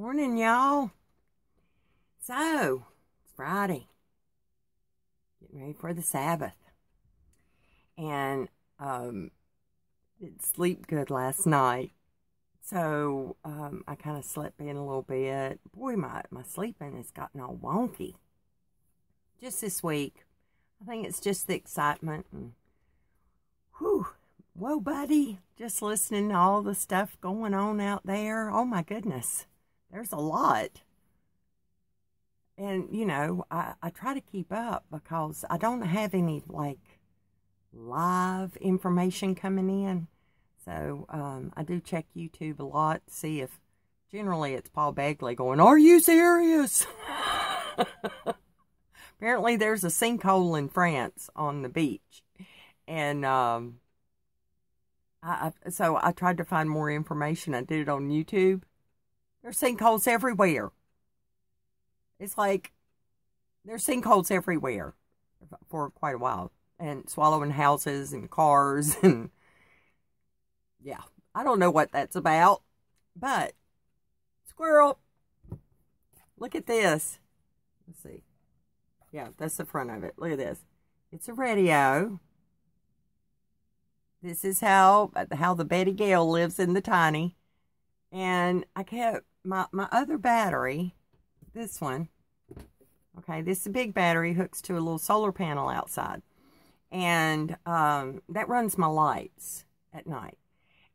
Morning, y'all. So, it's Friday. Getting ready for the Sabbath. And didn't sleep good last night. So, I kind of slept in a little bit. Boy, my sleeping has gotten all wonky. Just this week. I think it's just the excitement. And, whoa, buddy. Just listening to all the stuff going on out there. Oh, my goodness. There's a lot. And, you know, I try to keep up because I don't have any, live information coming in. So, I do check YouTube a lot to see if, generally it's Paul Begley going, "Are you serious?" Apparently there's a sinkhole in France on the beach. And, so I tried to find more information. I did it on YouTube. There's sinkholes everywhere. It's like there's sinkholes everywhere for quite a while. And swallowing houses and cars. And yeah, I don't know what that's about. But, Squirrel, look at this. Let's see. Yeah, that's the front of it. Look at this. It's a radio. This is how the Betty Gale lives in the tiny. And I kept my other battery, this one, okay, this is a big battery, hooks to a little solar panel outside. And that runs my lights at night.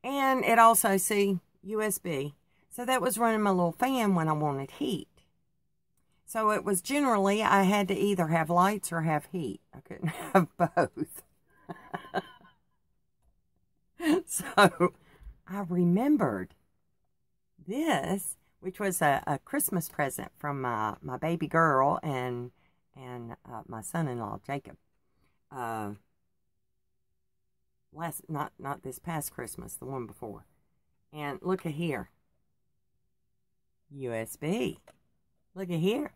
And it also, see, USB. So that was running my little fan when I wanted heat. So it was generally, I had to either have lights or have heat. I couldn't have both. So I remembered this, which was a Christmas present from my baby girl and my son-in-law Jacob. Not this past Christmas, the one before. And look at here, USB. Look at here,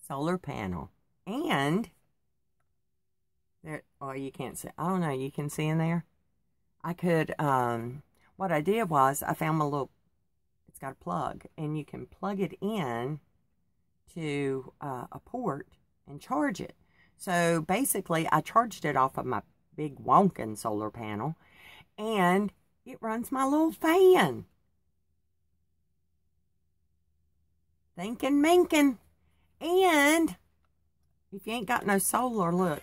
solar panel, and there. Oh, you can't see. I don't know. You can see in there. I could. What I did was I found my little. It's got a plug, and you can plug it in to a port and charge it. So basically, I charged it off of my big wonkin' solar panel, and it runs my little fan. Thinking, minkin'. And if you ain't got no solar, look.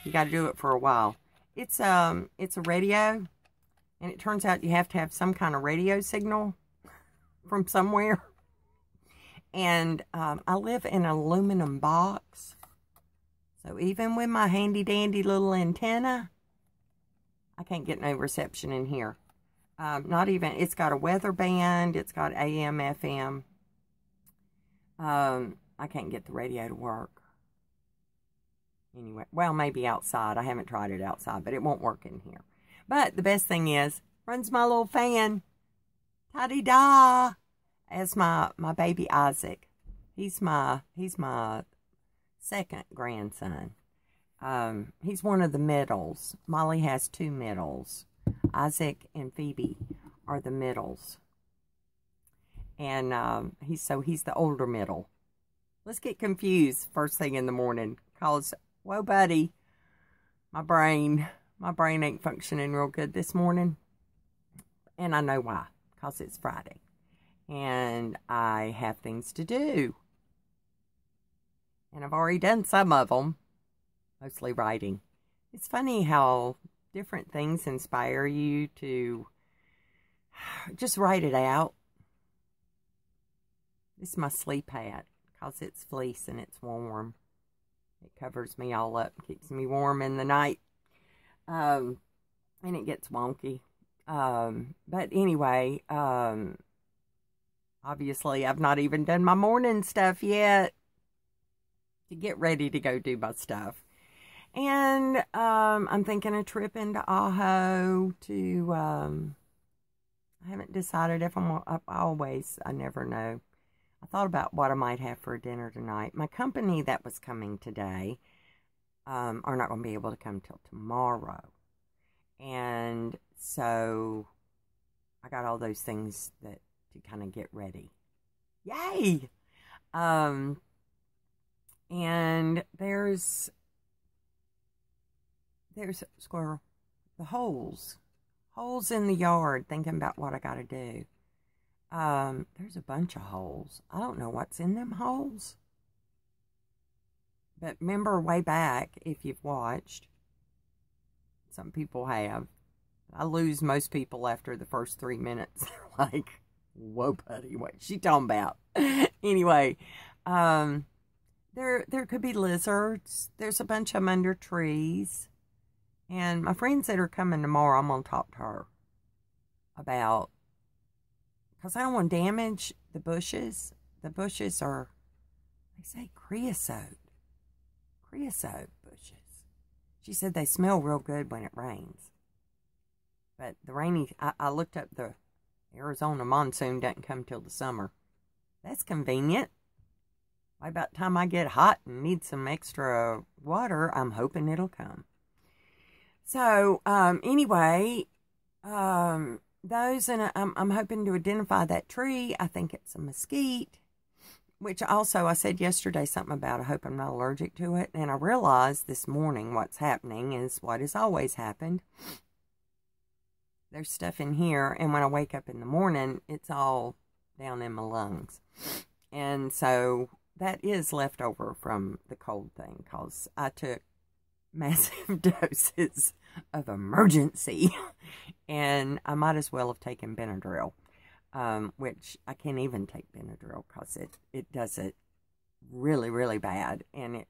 You got to do it for a while. It's a radio. And it turns out you have to have some kind of radio signal from somewhere. And I live in an aluminum box. So even with my handy-dandy little antenna, I can't get no reception in here. Not even, it's got a weather band. It's got AM, FM. I can't get the radio to work. Anyway, well, maybe outside. I haven't tried it outside, but it won't work in here. But the best thing is, runs my little fan. Ta-di-da! As my baby Isaac. He's my second grandson. He's one of the middles. Molly has two middles. Isaac and Phoebe are the middles. And he's the older middle. Let's get confused first thing in the morning. Because, whoa, buddy, my brain ain't functioning real good this morning. And I know why. Because it's Friday. And I have things to do. And I've already done some of them. Mostly writing. It's funny how different things inspire you to just write it out. This is my sleep hat. Because it's fleece and it's warm. It covers me all up. Keeps me warm in the night. And it gets wonky. But anyway, obviously I've not even done my morning stuff yet to get ready to go do my stuff. And I'm thinking a trip into Aho to, I haven't decided if I never know. I thought about what I might have for dinner tonight. My company that was coming today are not going to be able to come till tomorrow. And so I got all those things that to kind of get ready. Yay! And there's Squirrel. The holes in the yard, thinking about what I got to do. There's a bunch of holes. I don't know what's in them holes. But remember way back, if you've watched, some people have, I lose most people after the first 3 minutes. They're like, whoa, buddy, what's she talking about? Anyway, there could be lizards. There's a bunch of them under trees. And my friends that are coming tomorrow, I'm going to talk to her about, because I don't want to damage the bushes. The bushes are, they say creosote bushes. She said they smell real good when it rains. But the rainy, I looked up, the Arizona monsoon doesn't come till the summer. That's convenient. By about the time I get hot and need some extra water, I'm hoping it'll come. So, anyway, those, and I'm hoping to identify that tree. I think it's a mesquite, which also I said yesterday something about, I hope I'm not allergic to it. And I realized this morning what's happening is what has always happened. There's stuff in here, and when I wake up in the morning, it's all down in my lungs. And so that is left over from the cold thing, because I took massive doses of emergency, and I might as well have taken Benadryl, which I can't even take Benadryl because it does it really, really bad, and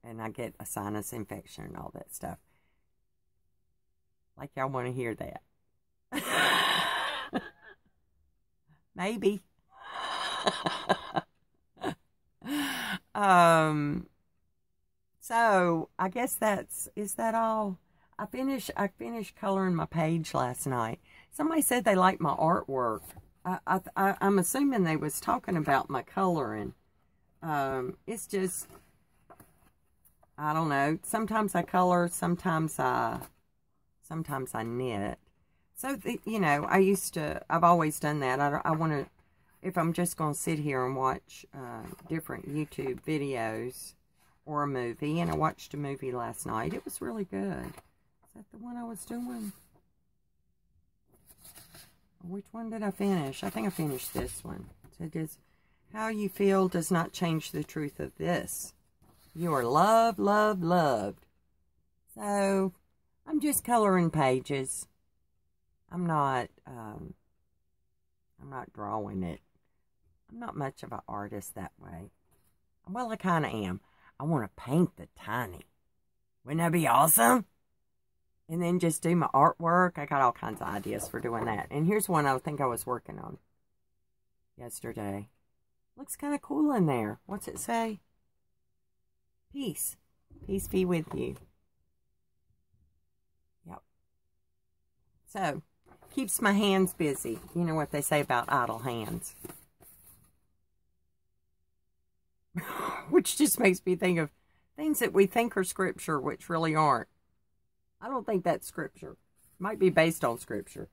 I get a sinus infection and all that stuff. Like y'all want to hear that? Maybe. So I guess is that all? I finished coloring my page last night. Somebody said they liked my artwork. I'm assuming they was talking about my coloring. It's just, I don't know. Sometimes I color, sometimes I knit. So, you know, I've always done that. I want to, if I'm just going to sit here and watch different YouTube videos or a movie, and I watched a movie last night. It was really good. Is that the one I was doing? Which one did I finish? I think I finished this one. So it is, how you feel does not change the truth of this. You are loved, loved, loved. So, I'm just coloring pages. I'm not drawing it. I'm not much of an artist that way. Well, I kind of am. I want to paint the tiny. Wouldn't that be awesome? And then just do my artwork. I got all kinds of ideas for doing that. And here's one I think I was working on yesterday. Looks kind of cool in there. What's it say? Peace. Peace be with you. Yep. So, keeps my hands busy. You know what they say about idle hands. Which just makes me think of things that we think are scripture, which really aren't. I don't think that's scripture. Might be based on scripture.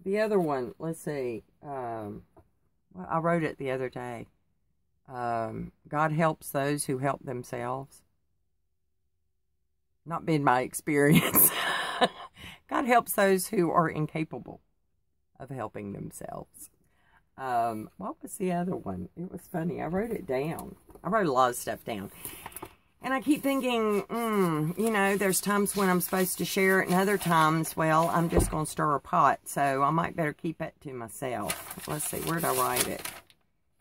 The other one, let's see. Well, I wrote it the other day. God helps those who help themselves. Not been my experience. God helps those who are incapable of helping themselves. What was the other one? It was funny. I wrote it down. I wrote a lot of stuff down. And I keep thinking, you know, there's times when I'm supposed to share it, and other times, well, I'm just going to stir a pot. So I might better keep it to myself. Let's see, where did I write it?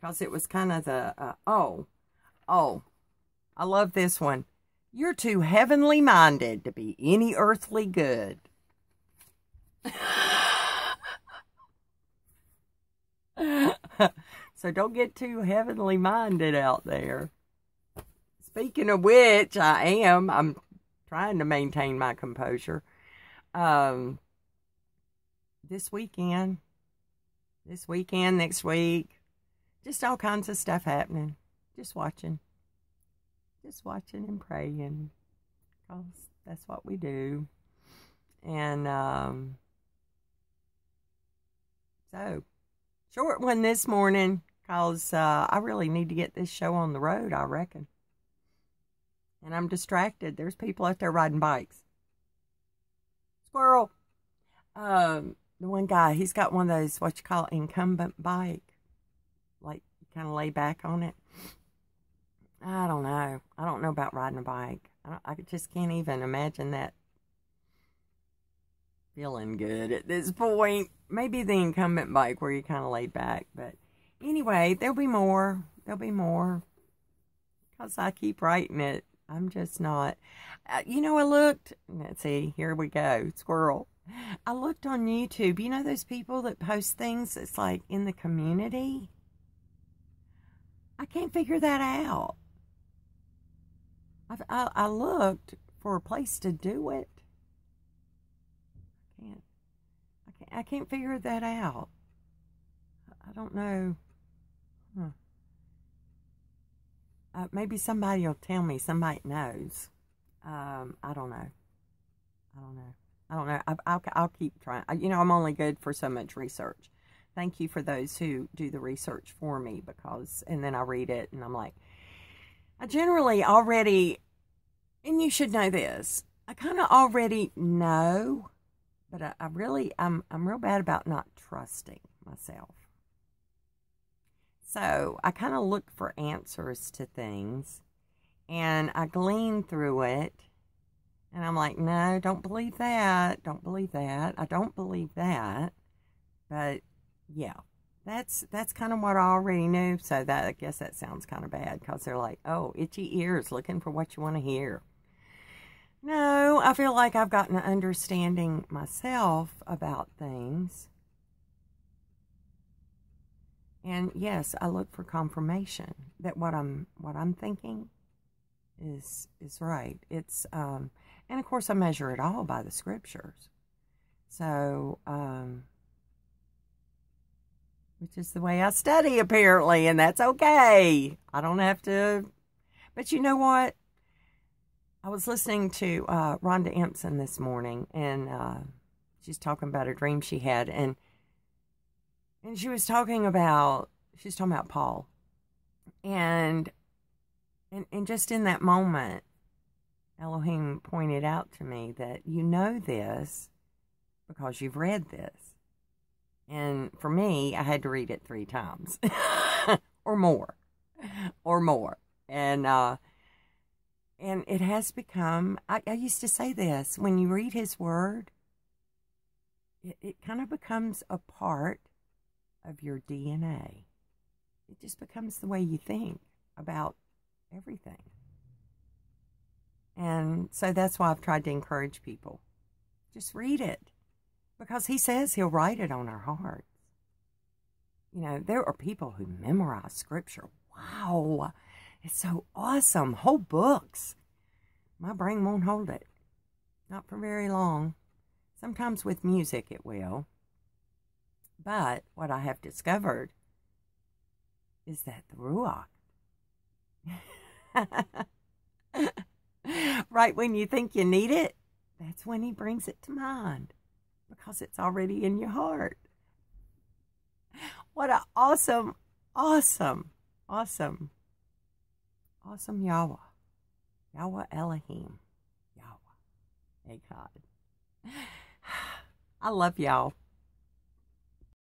Because it was kind of the, I love this one. You're too heavenly minded to be any earthly good. So don't get too heavenly minded out there. Speaking of which, I'm trying to maintain my composure. This weekend, next week, just all kinds of stuff happening. Just watching and praying, because that's what we do. And So, short one this morning, because I really need to get this show on the road, I reckon. And I'm distracted. There's people out there riding bikes. Squirrel. The one guy, he's got one of those, what you call incumbent bike. Like, you kind of lay back on it. I don't know. I don't know about riding a bike. I just can't even imagine that feeling good at this point. Maybe the incumbent bike where you kind of laid back. But anyway, there'll be more. There'll be more. Because I keep writing it. I'm just not. You know, I looked. Let's see. Here we go. Squirrel. I looked on YouTube. You know those people that post things that's like in the community? I can't figure that out. I looked for a place to do it. I can't figure that out. I don't know. Maybe somebody will tell me. Somebody knows. I don't know. I'll keep trying. You know, I'm only good for so much research. Thank you for those who do the research for me, and then I read it and I'm like, I generally already, and you should know this, I kind of already know, but I'm real bad about not trusting myself. So I kind of look for answers to things, and I glean through it, and I'm like, no, don't believe that. Don't believe that. I don't believe that. But yeah, that's kind of what I already knew. So that, I guess that sounds kind of bad, because they're like, oh, itchy ears looking for what you want to hear. No, I feel like I've gotten an understanding myself about things. And yes, I look for confirmation that what I'm thinking is right. It's and of course I measure it all by the scriptures. So which is the way I study apparently, and that's okay. I don't have to. But you know what? I was listening to Rhonda Empson this morning, and she's talking about a dream she had, and she was talking about Paul, and just in that moment, Elohim pointed out to me that you know this because you've read this, and for me, I had to read it 3 times, or more, and it has become, I used to say this, when you read his word, it kind of becomes a part of your DNA. It just becomes the way you think about everything. And so that's why I've tried to encourage people. Just read it. Because he says he'll write it on our hearts. You know, there are people who memorize scripture. Wow. It's so awesome. Whole books. My brain won't hold it. Not for very long. Sometimes with music it will. But what I have discovered is that the Ruach, right when you think you need it, that's when he brings it to mind. Because it's already in your heart. What an awesome Yahweh. Yahweh Elohim. Yahweh. Hey, God. I love y'all.